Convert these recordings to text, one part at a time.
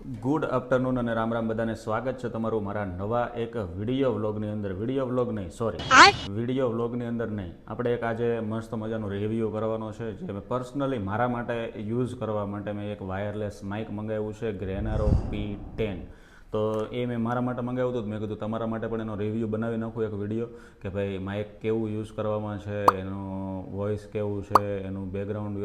Good afternoon અને રામ રામ બધાને સ્વાગત છે તમારું મારા નવા એક વિડીયો વ્લોગની અંદર. વિડીયો વ્લોગની અંદર નહીં, આપણે એક આજે મસ્ત મજાનું રિવ્યૂ કરવાનો છે જે મેં પર્સનલી મારા માટે યુઝ કરવા માટે મેં એક વાયરલેસ માઇક મંગાવ્યું છે, ગ્રેનારો P10. તો એ મેં મારા માટે મંગાવ્યું હતું. મેં કીધું તમારા માટે પણ એનો રિવ્યૂ બનાવી નાખું, એક વિડીયો કે ભાઈ માઇક કેવું યુઝ કરવામાં છે, એનું વોઇસ કેવું છે, એનું બેકગ્રાઉન્ડ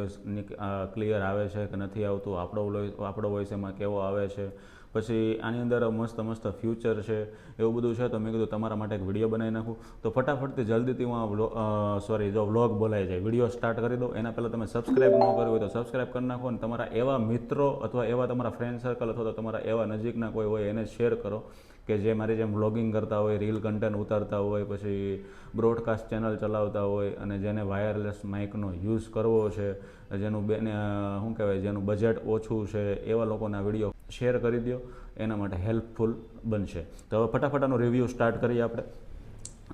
ક્લિયર આવે છે કે નથી આવતું, આપણો વોઇસ એમાં કેવો આવે છે, પછી આની અંદર મસ્ત મસ્ત ફ્યુચર છે, એવું બધું છે. તો મેં કીધું તમારા માટે એક વિડીયો બનાવી નાખું. તો ફટાફટથી જલ્દીથી હું જો વ્લોગ બોલાઈ જાય, વિડીયો સ્ટાર્ટ કરી દો. એના પહેલાં તમે સબસ્ક્રાઈબ ન કર્યું હોય તો સબસ્ક્રાઈબ કરી નાખો અને તમારા એવા મિત્રો અથવા એવા તમારા ફ્રેન્ડ સર્કલ અથવા તો તમારા એવા નજીકના કોઈ હોય એને શેર કરો કે જે મારી જેમ વ્લોગિંગ કરતા હોય, રીલ કન્ટેન્ટ ઉતારતા હોય, પછી બ્રોડકાસ્ટ ચેનલ ચલાવતા હોય અને જેને વાયરલેસ માઇકનો યુઝ કરવો છે, જેનું શું કહેવાય, જેનું બજેટ ઓછું છે, એવા લોકોના વિડીયો શેર કરી દો. એના માટે હેલ્પફુલ બનશે. તો હવે ફટાફટ આનો રિવ્યૂ સ્ટાર્ટ કરીએ આપણે.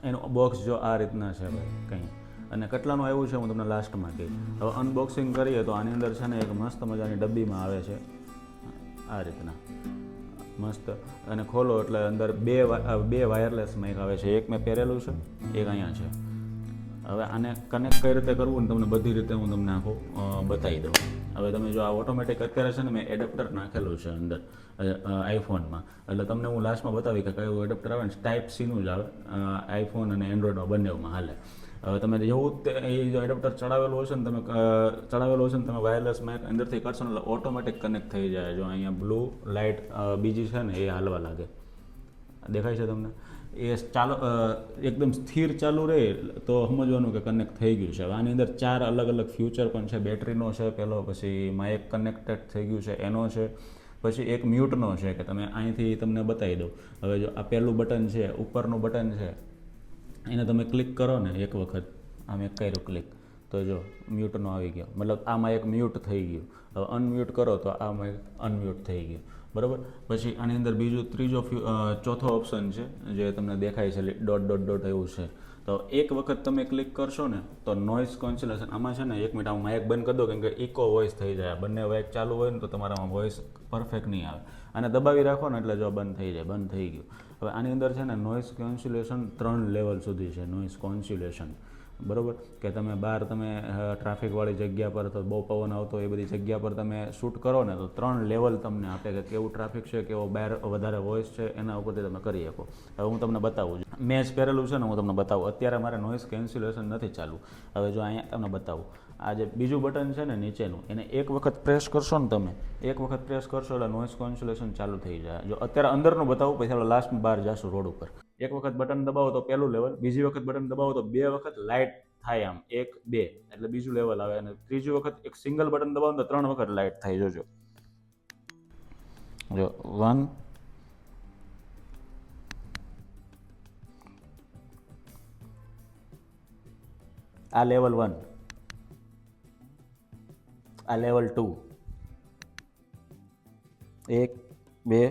એનું બોક્સ જો આ રીતના છે ભાઈ કંઈ, અને કેટલાનું આવ્યું છે હું તમને લાસ્ટમાં કહીશ. હવે અનબોક્સિંગ કરીએ તો આની અંદર છે ને એક મસ્ત મજાની ડબ્બીમાં આવે છે આ રીતના મસ્ત, અને ખોલો એટલે અંદર બે વાયરલેસ માઇક આવે છે. એક મેં પહેરેલું છે, એક અહીંયા છે. હવે આને કનેક્ટ કઈ રીતે કરવું ને તમને બધી રીતે હું તમને આખું બતાવી દઉં. હવે તમે જો આ ઓટોમેટિક અત્યારે છે ને મેં એડેપ્ટર નાખેલું છે અંદર આઈફોનમાં, એટલે તમને હું લાસ્ટમાં બતાવી કે કયું એડેપ્ટર આવે ને. ટાઈપ સીનું જ આવે, આઈફોન અને એન્ડ્રોઈડમાં બંનેમાં હાલે. હવે તમે જેવું એ જો એડેપ્ટર ચડાવેલું હશે ને તમે વાયરલેસ માઇક અંદરથી કરશો ને એટલે ઓટોમેટિક કનેક્ટ થઈ જાય. જો અહીંયા બ્લુ લાઇટ બીજી છે ને એ હાલવા લાગે, દેખાય છે તમને? એ એકદમ સ્થિર ચાલુ રહે તો સમજવાનું કે કનેક્ટ થઈ ગયું છે. હવે આની અંદર 4 અલગ અલગ ફ્યુચર પણ છે. બેટરીનો છે પહેલો, પછી માઇક કનેક્ટેડ થઈ ગયું છે એનો છે, પછી એક મ્યુટનો છે કે તમે અહીંથી તમને બતાવી દઉં. હવે જો આ પહેલું બટન છે, ઉપરનું બટન છે, એને તમે ક્લિક કરો ને એક વખત, આમ એક કર્યું ક્લિક તો જો મ્યુટનો આવી ગયો, મતલબ આમાં એક મ્યુટ થઈ ગયું. હવે અનમ્યુટ કરો તો આમાં એક અનમ્યુટ થઈ ગયું, બરાબર. પછી આની અંદર ચોથો ઓપ્શન છે જે તમને દેખાય છે ડોટ એવું છે. તો એક વખત તમે ક્લિક કરશો ને તો નોઇઝ કેન્સલેશન આમાં છે ને, એક મિનિટ આમાં માઇક બંધ કરી દો કેમ કે ઇકો વોઇસ થઈ જાય. બંને માઇક ચાલુ હોય ને તો તમારામાં વોઇસ પરફેક્ટ નહીં આવે. અને દબાવી રાખો ને એટલે જો બંધ થઈ જાય, બંધ થઈ ગયું. હવે આની અંદર છે ને નોઇઝ કેન્સલેશન 3 લેવલ સુધી છે. નોઇઝ કેન્સલેશન, બરાબર, કે તમે બહાર ટ્રાફિકવાળી જગ્યા પર તો બહુ પવન આવતો એ બધી જગ્યા પર તમે શૂટ કરો ને તો 3 લેવલ તમને આપે કે કેવું ટ્રાફિક છે, કેવો બહાર વધારે વોઇસ છે, એના ઉપરથી તમે કરી શકો. હવે હું તમને બતાવું છું, મેં જ પહેરેલું છે ને, હું તમને બતાવું. અત્યારે મારે નોઇઝ કેન્સલેશન નથી ચાલુ. હવે જો અહીંયા તમને બતાવું, આ જે બીજું બટન છે ને નીચેનું, એને એક વખત પ્રેસ કરશો ને તમે, એક વખત પ્રેસ કરશો એટલે નોઇઝ કેન્સલેશન ચાલુ થઈ જાય. જો અત્યારે અંદરનું બતાવું, પછી આપણે લાસ્ટમાં બહાર જશું રોડ ઉપર. એક વખત બટન દબાવો તો પહેલું લેવલ, બીજી વખત બટન દબાવો તો 2 વખત લાઇટ થાય, આમ 1 2 એટલે બીજું લેવલ આવે, અને ત્રીજી વખત એક સિંગલ બટન દબાવો તો 3 વખત લાઇટ થાય. જોજો, જો 1 આ લેવલ 1, આ લેવલ 2, 1 2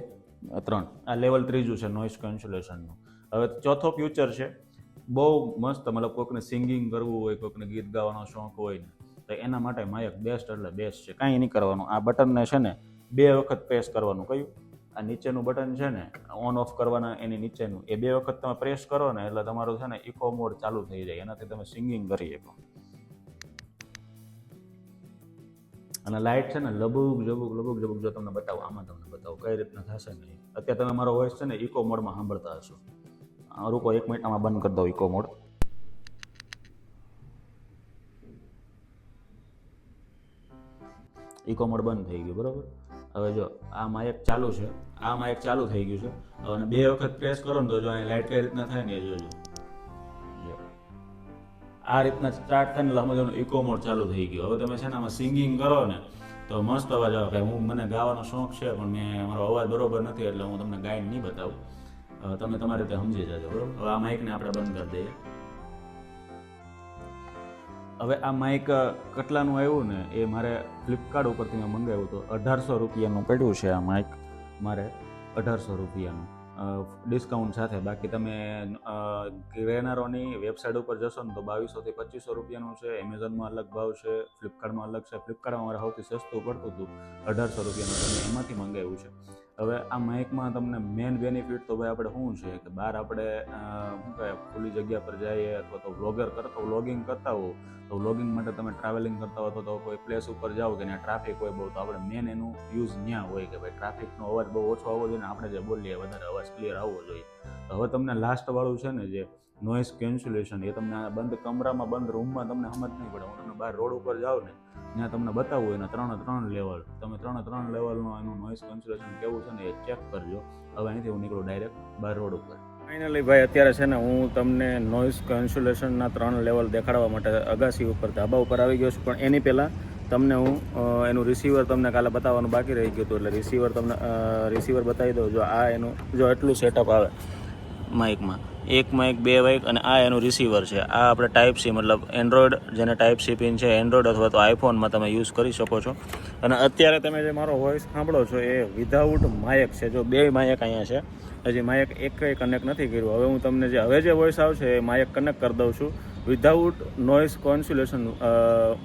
3, આ લેવલ ત્રીજું છે નોઇઝ કેન્સલેશનનું. હવે ચોથો ફ્યુચર છે, બહુ મસ્ત, મતલબ કોઈકને સિંગિંગ કરવું હોય, કોઈકને ગીત ગાવાનો શોખ હોય ને તો એના માટે માઇક બેસ્ટ એટલે બેસ્ટ છે. કાંઈ નહીં કરવાનું, આ બટનને છે ને 2 વખત પ્રેસ કરવાનું. કયું? આ નીચેનું બટન છે ને ઓન ઓફ કરવાના, એની નીચેનું, એ 2 વખત તમે પ્રેસ કરો ને એટલે તમારું છે ને ઇકો મોડ ચાલુ થઈ જાય, એનાથી તમે સિંગિંગ કરી શકો. અને લાઇટ છે ને લબુક જબુક જો તમને બતાવું, આમાં તમને બતાવું કઈ રીતના થશે નહીં. અત્યારે તમે મારો વોઇસ છે ને ઇકો મોડમાં સાંભળતા હશો. રૂકો 1 મિનિટ, આમાં બંધ કરી દો ઇકો મોડ. ઇકો મોડ બંધ થઈ ગયું, બરાબર. હવે જો આ માઇક ચાલુ છે, આ માઇક ચાલુ થઈ ગયું છે. અને 2 વખત પ્રેસ કરો ને તો જો અહીં લાઇટ કઈ રીતના થાય ને એ જોજો. આ રીતના સ્ટાર્ટ થાય ને એટલે સમજવાનું ઇકો મોડ ચાલુ થઈ ગયો. હવે તમે છે ને આમાં સિંગિંગ કરો ને તો મસ્ત અવાજ આવે. કે મને ગાવાનો શોખ છે પણ મારો અવાજ બરોબર નથી એટલે હું તમને ગાઈને નહીં બતાવું. તમે તમારી રીતે સમજી જજો, બરોબર. હવે આ માઇકને આપણે બંધ કરી દઈએ. હવે આ માઇક કેટલાનું આવ્યું ને એ મારે ફ્લિપકાર્ટ ઉપરથી મેં મંગાવ્યું હતું. 1800 રૂપિયાનું પડ્યું છે આ માઇક મારે, 1800 રૂપિયાનું ડિસ્કાઉન્ટ સાથે. બાકી તમે ગ્રેનારોની વેબસાઇટ ઉપર જશો ને તો 2200 થી 2500 રૂપિયાનું છે. એમેઝોનમાં અલગ ભાવ છે, ફ્લિપકાર્ટમાં અલગ છે. ફ્લિપકાર્ટમાં મારે સૌથી સસ્તું પડતું હતું 1800 રૂપિયાનું, તમે એમાંથી મંગાવ્યું છે. હવે આ માઇકમાં તમને મેઇન બેનિફિટ તો ભાઈ આપણે શું છે કે બહાર આપણે શું કહે ખુલ્લી જગ્યા પર જઈએ અથવા તો વ્લોગિંગ કરતા હો તો વ્લોગિંગ માટે તમે ટ્રાવેલિંગ કરતા હો તો કોઈ પ્લેસ ઉપર જાઓ કે ત્યાં ટ્રાફિક હોય બહુ તો આપણે મેન એનું યુઝ ત્યાં હોય કે ભાઈ ટ્રાફિકનો અવાજ બહુ ઓછો આવવો જોઈએ ને આપણે જે બોલીએ વધારે અવાજ ક્લિયર આવવો જોઈએ. તો હવે તમને લાસ્ટવાળું છે ને જે નોઇઝ કેન્સલેશન એ તમને બંધ કમરામાં બંધ રૂમમાં તમને સમજ નહીં પડે. હું તમને બહાર રોડ ઉપર જાઓ ને ત્યાં તમને બતાવવું હોય ને 3 લેવલ તમે 3 લેવલનું એનું નોઇઝ કેન્સલેશન કેવું છે ને એ ચેક કરજો. હવે અહીંથી હું નીકળું ડાયરેક્ટ બહાર રોડ ઉપર. ફાઇનલી ભાઈ અત્યારે છે ને હું તમને નોઇઝ કેન્સલેશનના 3 લેવલ દેખાડવા માટે અગાસી ઉપર ધાબા ઉપર આવી ગયો છું. પણ એની પહેલાં તમને હું એનું રિસીવર તમને કાલે બતાવવાનું બાકી રહી ગયું હતું એટલે રિસીવર બતાવી દઉં. જો આ એનું જો એટલું સેટઅપ આવે માઇકમાં, એક માઇક, 2 માઇક અને આ એનું રિસીવર છે. આ આપણે ટાઈપ સી મતલબ એન્ડ્રોઈડ જેને ટાઈપ સી પિન છે એન્ડ્રોઈડ અથવા તો આઈફોનમાં તમે યુઝ કરી શકો છો. અને અત્યારે તમે જે મારો વોઇસ સાંભળો છો એ વિધાઉટ માઇક છે. જો 2 માઇક અહીંયા છે, હજી માઇક એકય કનેક્ટ નથી કર્યું. હવે હું તમને હવે જે વોઇસ આવશે એ માઇક કનેક્ટ કરી દઉં છું. વિધાઉટ નોઇઝ કેન્સલેશન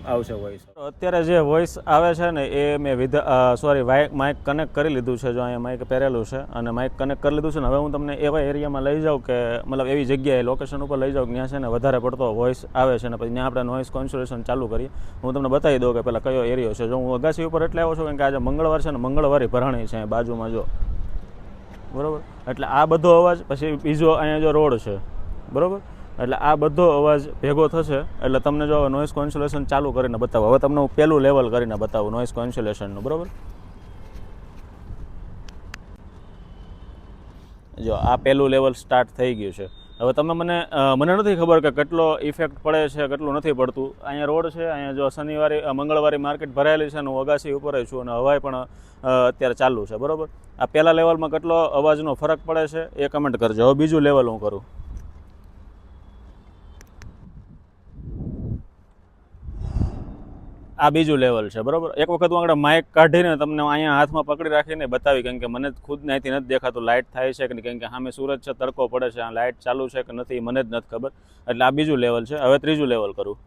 આવશે વોઇસ. અત્યારે જે વોઇસ આવે છે ને એ મેં માઇક કનેક્ટ કરી લીધું છે. જો અહીંયા માઇક પહેરેલું છે અને માઇક કનેક્ટ કરી લીધું છે ને હવે હું તમને એવા એરિયામાં લઈ જાઉં કે મતલબ એવી જગ્યાએ લોકેશન ઉપર લઈ જાઉં કે ત્યાં છે ને વધારે પડતો વોઇસ આવે છે ને પછી ત્યાં આપણે નોઇઝ કેન્સલેશન ચાલુ કરીએ. હું તમને બતાવી દઉં કે પહેલાં કયો એરિયો છે. જો હું અગાસી ઉપર એટલે આવ્યો છું કારણ કે આજે મંગળવાર છે ને મંગળવારી ભરાણી છે બાજુમાં જો બરાબર. એટલે આ બધો અવાજ પછી બીજો અહીંયા જો રોડ છે બરાબર. એટલે આ બધો અવાજ ભેગો થશે એટલે તમને જો નોઇઝ કેન્સલેશન ચાલુ કરીને બતાવો. હવે તમને હું પહેલું લેવલ કરીને બતાવું નોઇઝ કેન્સલેશનનું બરાબર. જો આ પહેલું લેવલ સ્ટાર્ટ થઈ ગયું છે. હવે તમે મને નથી ખબર કે કેટલો ઇફેક્ટ પડે છે કેટલું નથી પડતું. અહીંયા રોડ છે, અહીંયા જો મંગળવારી માર્કેટ ભરાયેલી છે અને હું અગાસી ઉપર છું અને હવાઈ પણ અત્યારે ચાલુ છે બરાબર. આ પહેલા લેવલમાં કેટલો અવાજનો ફરક પડે છે એ કમેન્ટ કરજો. હવે બીજું લેવલ હું કરું. આ બીજું લેવલ છે બરાબર. એક વખત હું આગળ માઇક કાઢીને તમને અહીંયા હાથમાં પકડી રાખીને બતાવી કારણ કે મને ખુદને અહીંથી નથી દેખાતું લાઇટ થાય છે કે નહીં. કારણ કે સામે સૂરજ છે, તડકો પડે છે, આ લાઇટ ચાલુ છે કે નથી મને જ નથી ખબર. એટલે આ બીજું લેવલ છે. હવે ત્રીજું લેવલ કરું.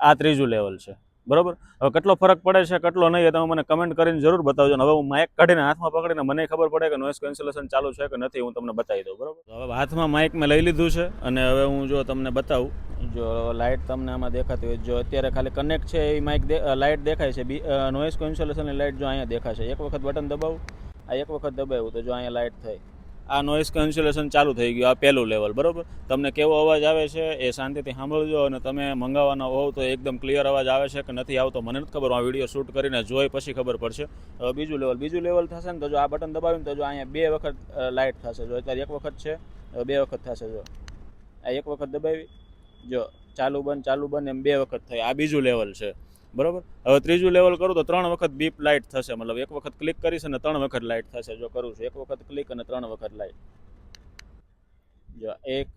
આ ત્રીજું લેવલ છે બરાબર. હવે કેટલો ફરક પડે છે કેટલો નહીં એ તમે મને કમેન્ટ કરીને જરૂર બતાવજો. હવે હું માઇક કાઢીને હાથમાં પકડીને મને ખબર પડે કે નોઇઝ કેન્સલેશન ચાલુ છે કે નથી હું તમને બતાવી દઉં બરાબર. હવે હાથમાં માઇક મેં લઈ લીધું છે અને હવે હું જો તમને બતાવું. જો લાઇટ તમને આમાં દેખાતી હોય જો અત્યારે ખાલી કનેક્ટ છે એ માઇક લાઇટ દેખાય છે. નોઇઝ કેન્સલેશનની લાઇટ જો અહીંયા દેખાશે. એક વખત બટન દબાવું, આ એક વખત દબાવ્યું તો જો અહીંયા લાઇટ થઈ. આ નોઇઝ કેન્સલેશન ચાલુ થઈ ગયું. આ પહેલું લેવલ બરાબર. તમને કેવો અવાજ આવે છે એ શાંતિથી સાંભળજો અને તમે મંગાવવાના હોવ તો એકદમ ક્લિયર અવાજ આવે છે કે નથી આવતો મને નથી ખબર. આ વિડીયો શૂટ કરીને જોઈ પછી ખબર પડશે. હવે બીજું લેવલ થશે ને તો જો આ બટન દબાવ્યું ને તો જો અહીંયા 2 વખત લાઇટ થશે. જો અત્યારે 1 વખત છે, હવે 2 વખત થશે. જો આ 1 વખત દબાવી, જો ચાલુ બંધ એમ 2 વખત થાય. આ બીજું લેવલ છે બરાબર. હવે ત્રીજું લેવલ કરું તો 3 વખત બીપ લાઇટ થશે. મતલબ 1 વખત ક્લિક કરીશ અને 3 વખત લાઇટ થશે. જો કરું છું 1 વખત ક્લિક અને 3 વખત લાઇટ. જો 1,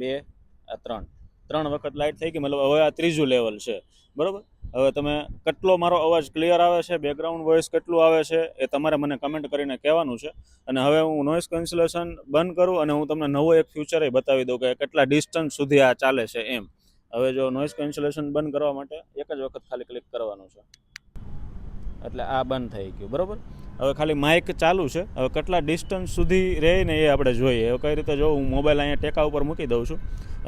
2, 3 વખત લાઇટ થઈ ગઈ. મતલબ હવે આ ત્રીજું લેવલ છે બરાબર. હવે તમે કેટલો મારો અવાજ ક્લિયર આવે છે, બેકગ્રાઉન્ડ વોઇસ કેટલું આવે છે એ તમારે મને કમેન્ટ કરીને કહેવાનું છે. અને હવે હું નોઇઝ કેન્સલેશન બંધ કરું અને હું તમને નવો એક ફ્યુચર બતાવી દઉં કે કેટલા ડિસ્ટન્સ સુધી આ ચાલે છે એમ. હવે જો નોઇઝ કેન્સલેશન બંધ કરવા માટે એક જ વખત ખાલી ક્લિક કરવાનું છે એટલે આ બંધ થઈ ગયું બરાબર. હવે ખાલી માઇક ચાલુ છે. હવે કેટલા ડિસ્ટન્સ સુધી રહે ને એ આપણે જોઈએ. હવે કઈ રીતે જો હું મોબાઈલ અહીંયા ટેકા ઉપર મૂકી દઉં છું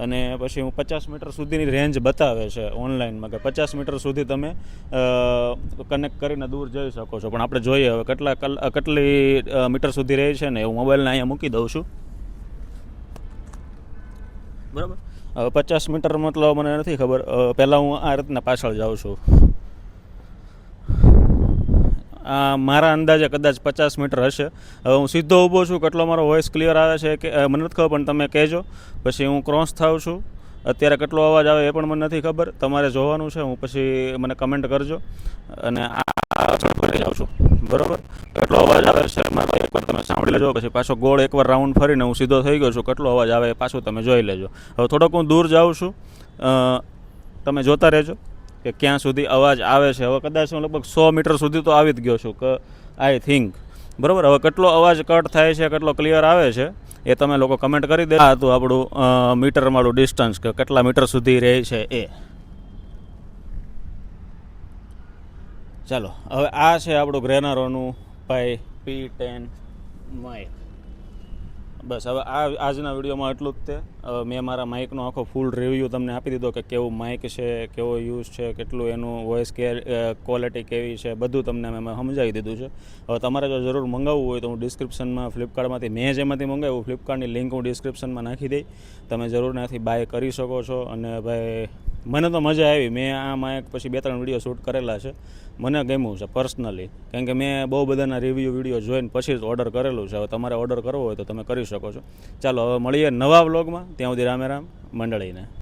અને પછી હું 50 મીટર સુધીની રેન્જ બતાવે છે ઓનલાઈનમાં કે 50 મીટર સુધી તમે કનેક્ટ કરીને દૂર જઈ શકો છો. પણ આપણે જોઈએ હવે કેટલી મીટર સુધી રહે છે ને હું મોબાઈલને અહીંયા મૂકી દઉં છું બરાબર. હવે 50 મીટર મતલબ મને નથી ખબર. પહેલાં હું આ રીતના પાછળ જાઉં છું. મારા અંદાજે કદાચ 50 મીટર હશે. હવે હું સીધો ઊભો છું. કેટલો મારો વોઇસ ક્લિયર આવે છે કે મને નથી ખબર પણ તમે કહેજો. પછી હું ક્રોસ થાઉં છું. અત્યારે કેટલો અવાજ આવે એ પણ મને નથી ખબર. તમારે જોવાનું છે. હું પછી મને કમેન્ટ કરજો. અને આ ફરી જાઉં છું બરાબર. કેટલો અવાજ આવે છે મારો એકવાર તમે સાંભળી લેજો. પછી પાછો ગોળ એકવાર રાઉન્ડ ફરીને હું સીધો થઈ ગયો છું. કેટલો અવાજ આવે એ પાછું તમે જોઈ લેજો. હવે થોડોક હું દૂર જાઉં છું. તમે જોતા રહેજો કે ક્યાં સુધી અવાજ આવે છે. હવે કદાચ હું લગભગ 100 મીટર સુધી તો આવી જ ગયો છું કે આઈ થિંક બરાબર. હવે કેટલો અવાજ કટ થાય છે કેટલો ક્લિયર આવે છે એ તમે લોકો કમેન્ટ કરી દે. આ હતું આપણું મીટરવાળું ડિસ્ટન્સ કે કેટલા મીટર સુધી રહે છે એ. ચાલો હવે આ છે આપણું ગ્રેનારોનું ભાઈ P10 માઇક. બસ હવે આજના વિડીયોમાં એટલું જ તે. હવે મેં મારા માઇકનો આખો ફૂલ રિવ્યૂ તમને આપી દીધો કે કેવું માઇક છે, કેવો યુઝ છે, કેટલું એનું વોઇસ ક્વોલિટી કેવી છે, બધું તમને મેં સમજાવી દીધું છે. હવે તમારે જો જરૂર મંગાવવું હોય તો હું ડિસ્ક્રિપ્શનમાં ફ્લિપકાર્ટમાંથી મેં જેમાંથી મંગાવ્યું ફ્લિપકાર્ટની લિંક હું ડિસ્ક્રિપ્શનમાં નાખી દઈ. તમે જરૂર ત્યાંથી બાય કરી શકો છો. અને ભાઈ મને તો મજા આવી. મેં આ માઇક પછી 2-3 વિડીયો શૂટ કરેલા છે. મને ગમ્યું છે પર્સનલી, કારણ કે મેં બહુ બધાના રિવ્યૂ વિડીયો જોઈને પછી જ ઓર્ડર કરેલું છે. હવે તમારે ઓર્ડર કરવો હોય તો તમે કરી શકો છો. ચાલો હવે મળીએ નવા વ્લોગમાં. ત્યાં સુધી રામે રામ મંડળીને.